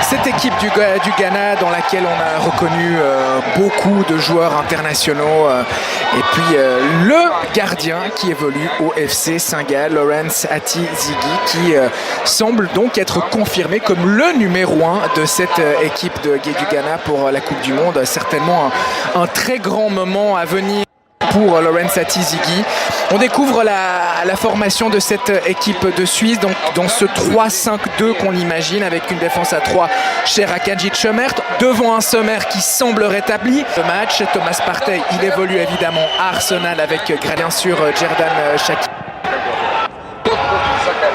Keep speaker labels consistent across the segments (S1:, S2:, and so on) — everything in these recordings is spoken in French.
S1: Cette équipe du Ghana dans laquelle on a reconnu beaucoup de joueurs internationaux et puis le gardien qui évolue au FC Saint-Gall, Lawrence Ati-Zigi, qui semble donc être confirmé comme le numéro 1 de cette équipe du Ghana pour la Coupe du Monde. Certainement un très grand moment à venir pour Lawrence Ati-Zigi. On découvre la formation de cette équipe de Suisse donc dans ce 3-5-2 qu'on imagine avec une défense à 3 chez Rakadjic Chomert devant un sommaire qui semble rétabli. Le match, Thomas Partey, il évolue évidemment à Arsenal avec bien sûr Xherdan Shaqiri.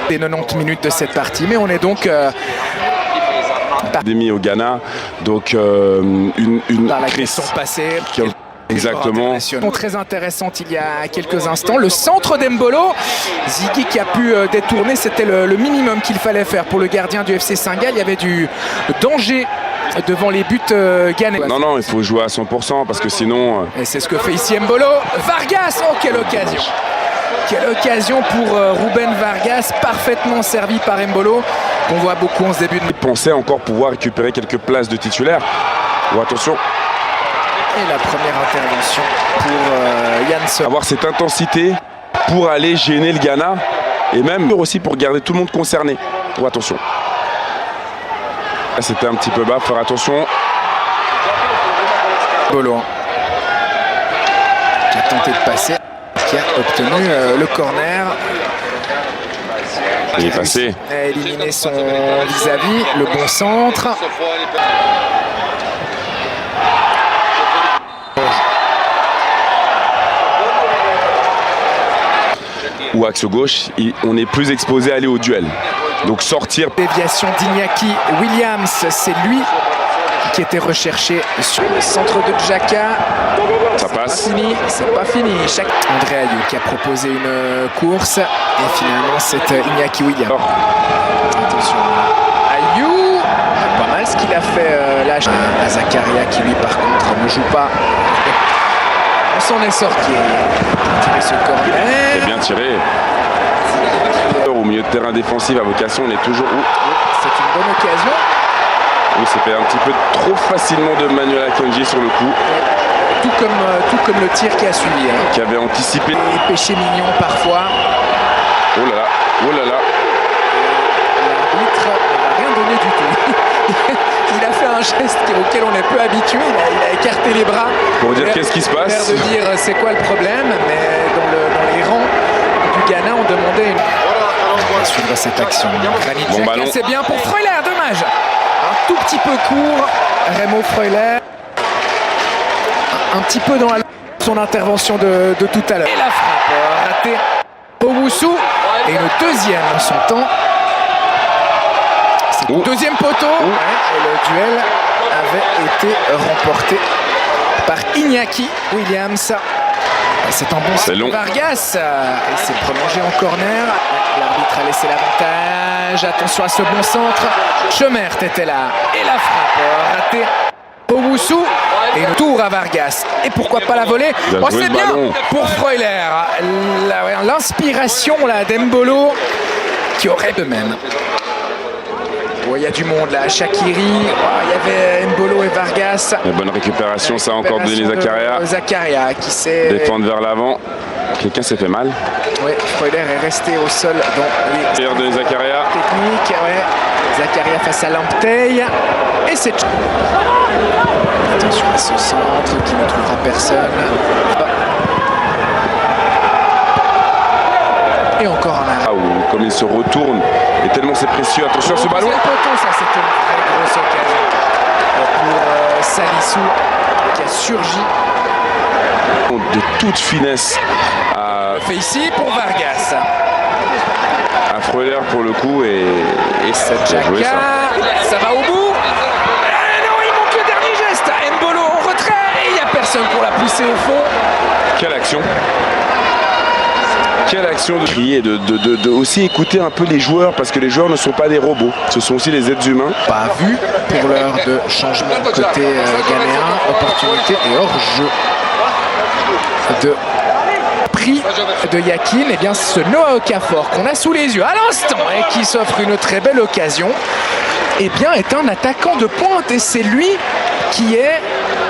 S1: Les 90 minutes de cette partie, mais on est donc
S2: au Ghana, donc une
S1: par la
S2: crise
S1: question passée.
S2: Exactement.
S1: Très intéressante il y a quelques instants. Le centre d'Embolo, Ziggy qui a pu détourner, c'était le minimum qu'il fallait faire pour le gardien du FC Saint-Gall. Il y avait du danger devant les buts ghanais.
S2: Non, il faut jouer à 100% parce que sinon...
S1: Et c'est ce que fait ici Embolo. Vargas, oh quelle occasion! Quelle occasion pour Ruben Vargas, parfaitement servi par Embolo, qu'on voit beaucoup en ce début de...
S2: Il pensait encore pouvoir récupérer quelques places de titulaire. Oh, attention.
S1: Et la première intervention pour Yann.
S2: Avoir cette intensité pour aller gêner le Ghana et même aussi pour garder tout le monde concerné. Oh, attention. C'était un petit peu bas, faire attention.
S1: Bolo qui a tenté de passer, qui a obtenu le corner.
S2: Il est passé.
S1: Il a éliminé son vis-à-vis, le bon centre.
S2: Ou axe gauche, on est plus exposé à aller au duel. Donc sortir.
S1: Déviation d'Iñaki Williams, c'est lui qui était recherché sur le centre de Xhaka.
S2: Ça passe.
S1: C'est pas fini. André Ayew qui a proposé une course et finalement c'est Iñaki Williams. Attention à Ayew, pas mal ce qu'il a fait là. À Zakaria qui lui par contre ne joue pas. On s'en est sorti. Tirer ce corner.
S2: C'est bien tiré. Au milieu de terrain défensif à vocation, on est toujours où?
S1: C'est une bonne occasion.
S2: Oui, c'est fait un petit peu trop facilement de Manuel Akanji sur le coup.
S1: Tout comme le tir qui a suivi.
S2: Qui avait anticipé.
S1: Et péché mignon parfois.
S2: Oh là là, oh là là.
S1: L'arbitre n'a rien donné du tout. Il a fait un geste auquel on est peu habitué. Il a écarté les bras.
S2: Pour dire qu'est-ce qui se passe.
S1: L'air de dire c'est quoi le problème. Mais dans les rangs du Ghana, on demandait on va suivre cette action.
S2: Bon ballon.
S1: C'est bien pour Freuler, dommage. Un tout petit peu court, Remo Freuler. Un petit peu dans son intervention de tout à l'heure. Et la frappe ratée. Owusu. Et le deuxième en son temps. C'est le deuxième poteau. Ouais, et le duel avait été remporté par Iñaki Williams. C'est un bon signe. Vargas. Et c'est prolongé en corner. L'arbitre a laissé l'avantage. Attention à ce bon centre. Chomert était là. Et la frappe ratée. Owusu. Et le tour à Vargas. Et pourquoi pas la volée? Oh, c'est bien pour Freuler. L'inspiration là d'Embolo qui aurait de même. Oh, il y a du monde là. Shaqiri. Oh, il y avait Embolo et Vargas.
S2: La bonne récupération, ça a encore donné Zakaria.
S1: Zakaria qui s'est...
S2: Défendre vers l'avant. Quelqu'un s'est fait mal.
S1: Oui, Freuler est resté au sol dans les...
S2: de Zakaria.
S1: Technique, ouais. Zakaria face à Lamptey. Et c'est... Attention à ce centre qui ne trouvera personne. Et encore un arrêt.
S2: Comme il se retourne, et tellement c'est précieux. Attention à ce ballon.
S1: Ça, c'était une très grosse occasion pour Salissou qui a surgi.
S2: De toute finesse.
S1: Fait ici pour Vargas.
S2: À Freuler pour le coup et
S1: cette Xhaka, ça va au bout. Non, il manque le dernier geste. Embolo en retrait et il n'y a personne pour la pousser au fond.
S2: Quelle action! Quelle action de crier, de aussi écouter un peu les joueurs parce que les joueurs ne sont pas des robots, ce sont aussi les êtres humains.
S1: Pas vu pour l'heure de changement côté ghanéen, opportunité et hors-jeu de l'esprit de Yakin, eh bien ce Noah Okafor qu'on a sous les yeux à l'instant et qui s'offre une très belle occasion, eh bien est un attaquant de pointe et c'est lui qui est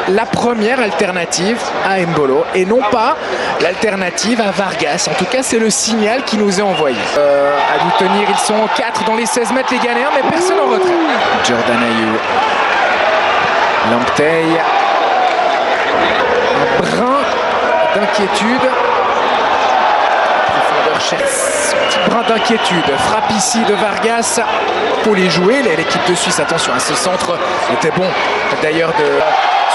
S1: la première alternative à Embolo et non pas l'alternative à Vargas. En tout cas, c'est le signal qui nous est envoyé. À nous tenir, ils sont 4 dans les 16 mètres les Ghanéens, mais personne en retrait. Jordan Ayew, Lamptey, un brin d'inquiétude. Profondeur cherche, petit brin d'inquiétude. Frappe ici de Vargas pour les jouer. L'équipe de Suisse, attention, ce centre était bon. D'ailleurs, de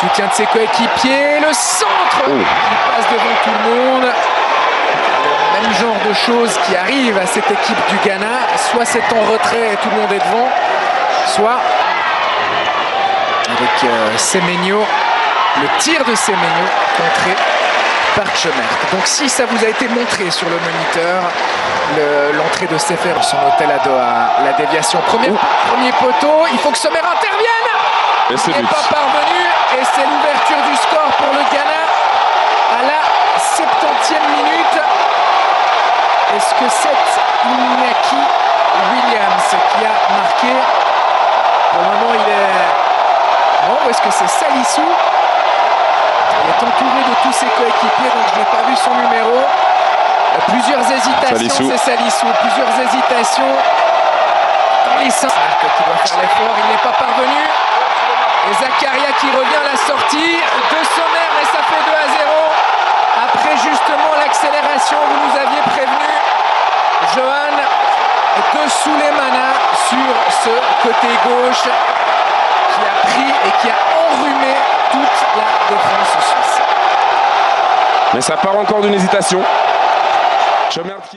S1: soutien de ses coéquipiers. Le centre qui passe devant tout le monde. Le même genre de choses qui arrive à cette équipe du Ghana. Soit c'est en retrait et tout le monde est devant, soit avec Semenyo, le tir de Semenyo contré par Tchemerk. Donc si ça vous a été montré sur le moniteur, l'entrée de Sefer son hôtel à Doha, la déviation premier poteau, il faut que Sommer intervienne.
S2: Et
S1: il n'est pas parvenu et c'est l'ouverture du score pour le Ghana à la 70e minute. Est-ce que c'est Iñaki Williams qui a marqué? Pour le moment il est... Non, ou est-ce que c'est Salissou? Il est entouré de tous ses coéquipiers, donc je n'ai pas vu son numéro. Plusieurs hésitations, c'est Salissou. Plusieurs hésitations dans les 5. Qui doit faire l'effort, il n'est pas parvenu. Et Zakaria qui revient à la sortie de Sommer, et ça fait 2-0. Après justement l'accélération, vous nous aviez prévenu, Johan, de Souleymana sur ce côté gauche qui a pris et qui a enrhumé toute la défense suisse.
S2: Mais ça part encore d'une hésitation. Tchemerk